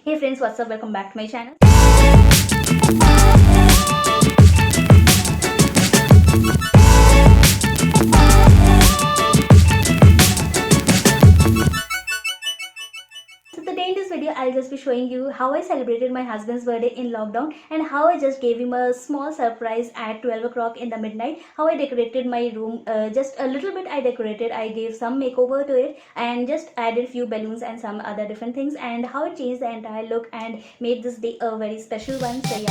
Hey friends, what's up? Welcome back to my channel. So today in this video, I'll just be showing you how I celebrated my husband's birthday in lockdown and how I just gave him a small surprise at 12 o'clock in the midnight. How I decorated my room, just a little bit I decorated. I gave some makeover to it and just added few balloons and some other different things, and how it changed the entire look and made this day a very special one. So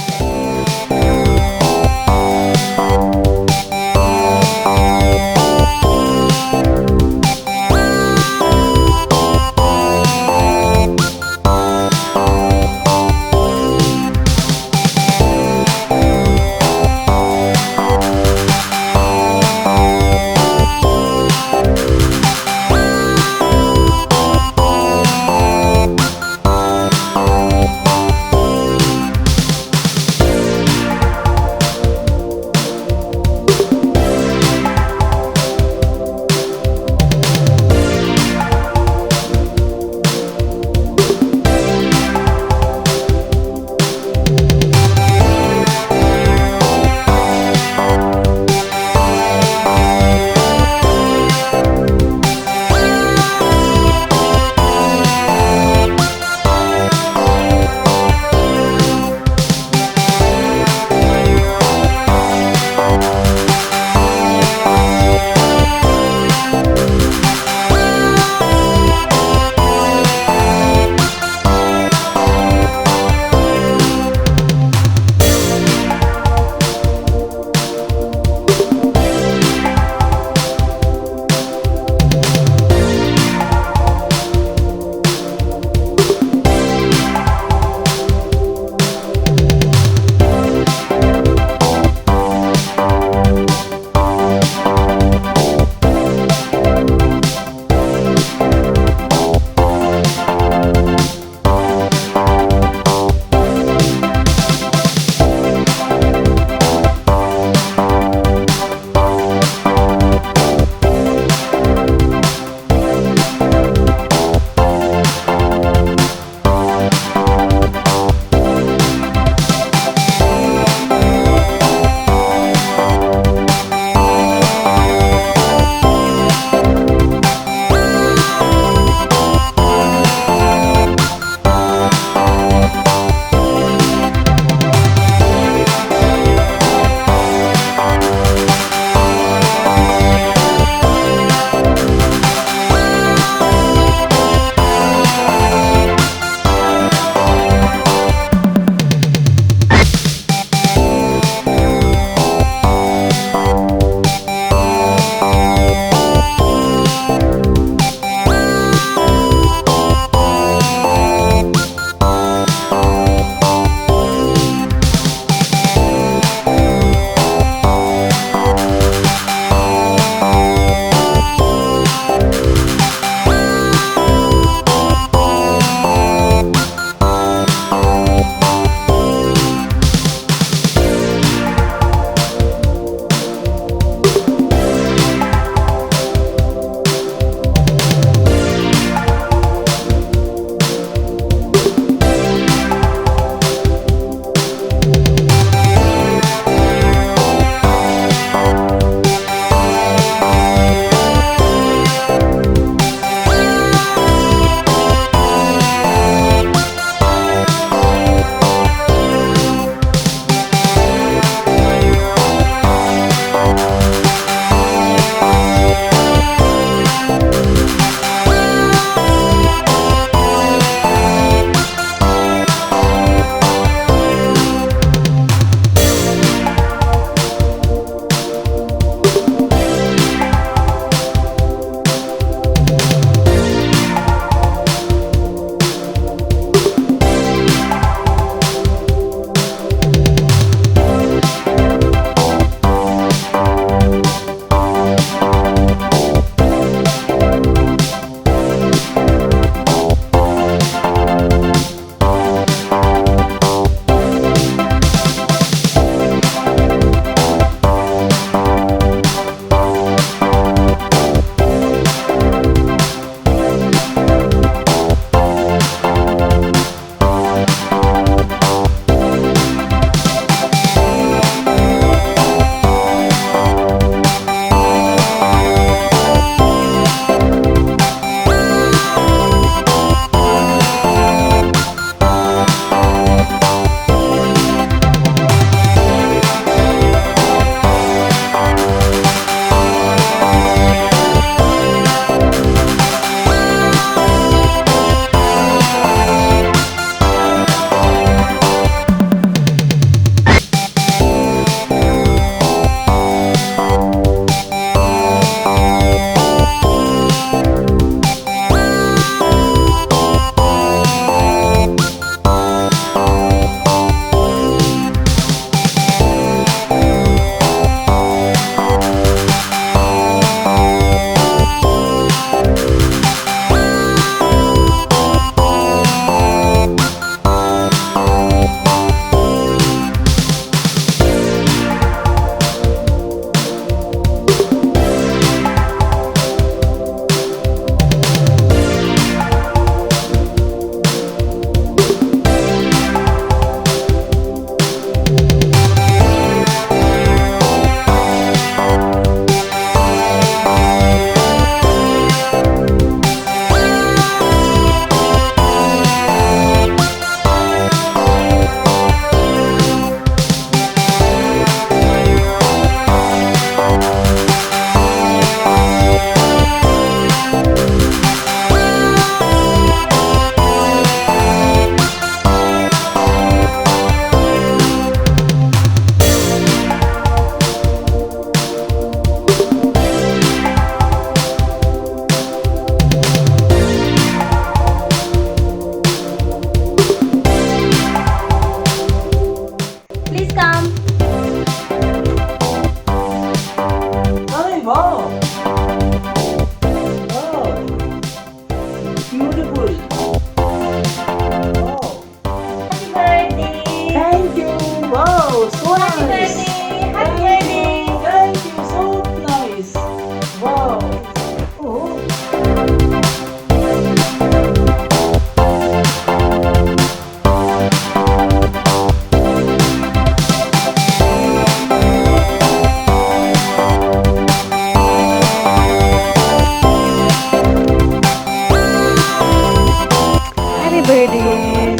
birthday.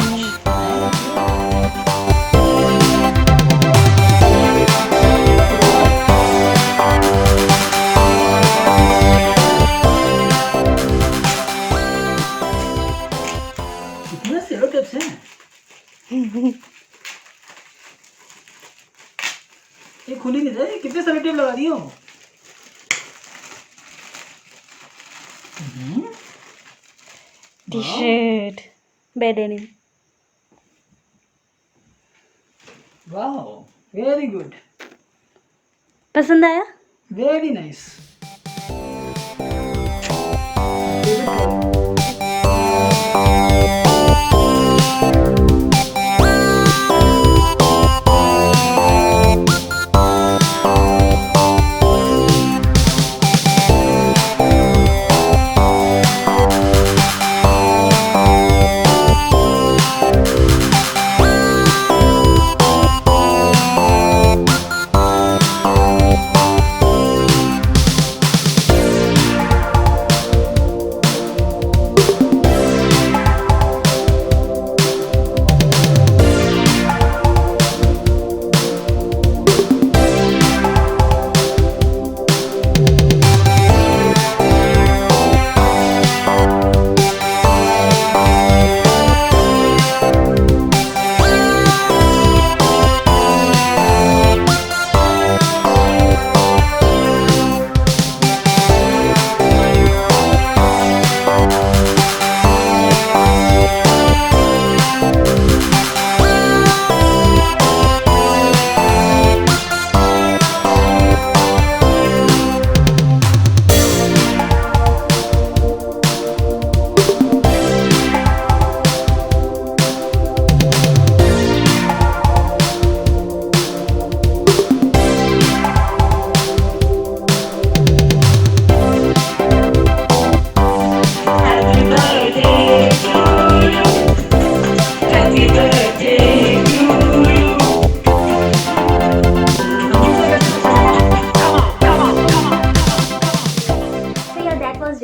कितने सेलो tapes हैं? ये खुली नहीं रही, कितने cello tape लगा दिए हो? T-shirt, bed denim. Wow, very good, पसंद आया? Very nice.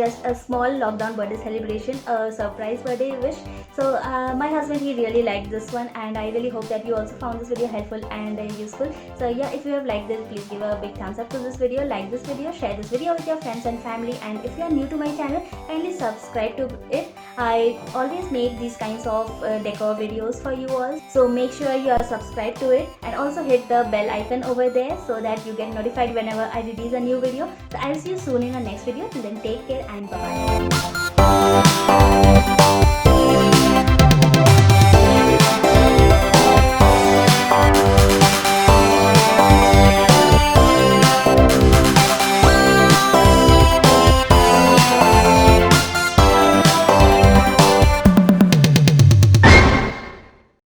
Just a small lockdown birthday celebration, a surprise birthday wish. So my husband, he really liked this one, and I really hope that you also found this video helpful and useful. So yeah, if you have liked it, please give a big thumbs up to this video, like this video, share this video with your friends and family, and if you are new to my channel, kindly subscribe to it. I always make these kinds of decor videos for you all, so make sure you are subscribed to it, and also hit the bell icon over there so that you get notified whenever I release a new video. So I'll see you soon in the next video. Till then, take care and bye bye.